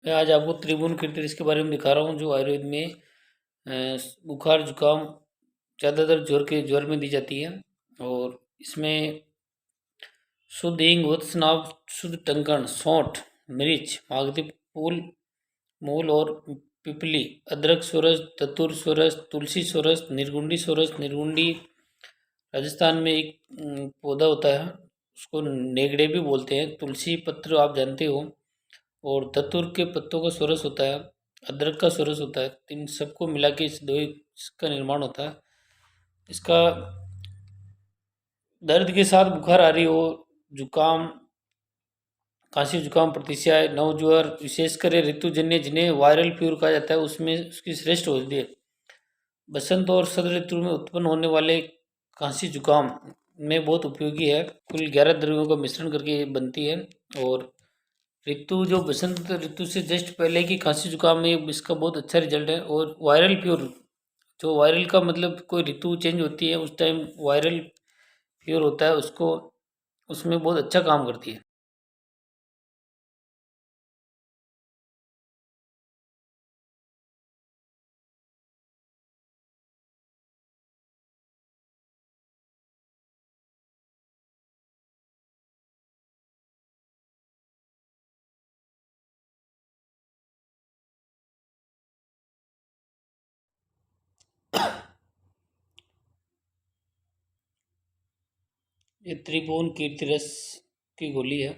मैं आज आपको त्रिभुवन कीर्तिरिस के बारे में दिखा रहा हूँ, जो आयुर्वेद में बुखार जुकाम ज़्यादातर ज्वर में दी जाती है। और इसमें शुद्ध हींग, वत्सनाभ, शुद्ध टंकण, सौंठ, मिर्च, मागधी फूल, मूल और पिपली, अदरक सोरस, धतूर सोरस, तुलसी सोरस, निर्गुंडी सोरस। निर्गुंडी राजस्थान में एक पौधा होता है, उसको नेगड़े भी बोलते हैं। तुलसी पत्र आप जानते हो। और धतूर के पत्तों का सोरस होता है, अदरक का सोरस होता है। इन सबको मिला के इस दवाई का निर्माण होता है। इसका दर्द के साथ बुखार आ रही हो, जुकाम, खांसी जुकाम, प्रतिशाय, नवज्वर, विशेषकर ये ऋतुजन्य जिन्हें वायरल फीवर कहा जाता है, उसमें उसकी श्रेष्ठ औषधि है। बसंत और शरद ऋतु में उत्पन्न होने वाले खांसी जुकाम में बहुत उपयोगी है। कुल 11 द्रव्यों का मिश्रण करके ये बनती है। और ऋतु जो बसंत ऋतु से जस्ट पहले की खांसी जुकाम में इसका बहुत अच्छा रिजल्ट है। और वायरल फीवर, जो वायरल का मतलब कोई ऋतु चेंज होती है उस टाइम वायरल फीवर होता है, उसको उसमें बहुत अच्छा काम करती है। ये त्रिभुवन कीर्तिरस की गोली है।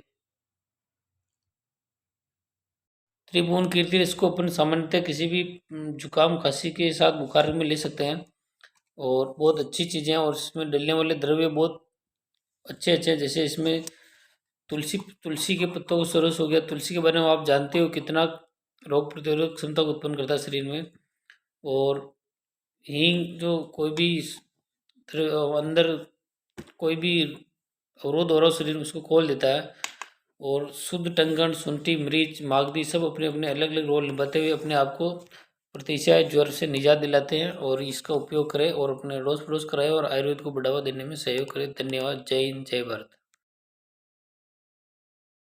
त्रिभुवन कीर्तिरस को अपन सामान्यतः किसी भी जुकाम खांसी के साथ बुखार में ले सकते हैं। और बहुत अच्छी चीज़ें हैं। और इसमें डलने वाले द्रव्य बहुत अच्छे अच्छे हैं। जैसे इसमें तुलसी तुलसी के पत्तों का सरस हो गया। तुलसी के बारे में आप जानते हो कितना रोग प्रतिरोधक क्षमता को उत्पन्न करता है शरीर में। और हींग जो कोई भी अंदर कोई भी अवरोध हो रहा हो शरीर में, उसको खोल देता है। और शुद्ध टंकण, शुंठी, मिर्च, मागधी सब अपने अपने अलग अलग रोल निभाते हुए अपने आप को प्रतिशय ज्वर से निजात दिलाते हैं। और इसका उपयोग करें और अपने अड़ोस पड़ोस कराएं और आयुर्वेद को बढ़ावा देने में सहयोग करें। धन्यवाद। जय हिंद, जय भारत।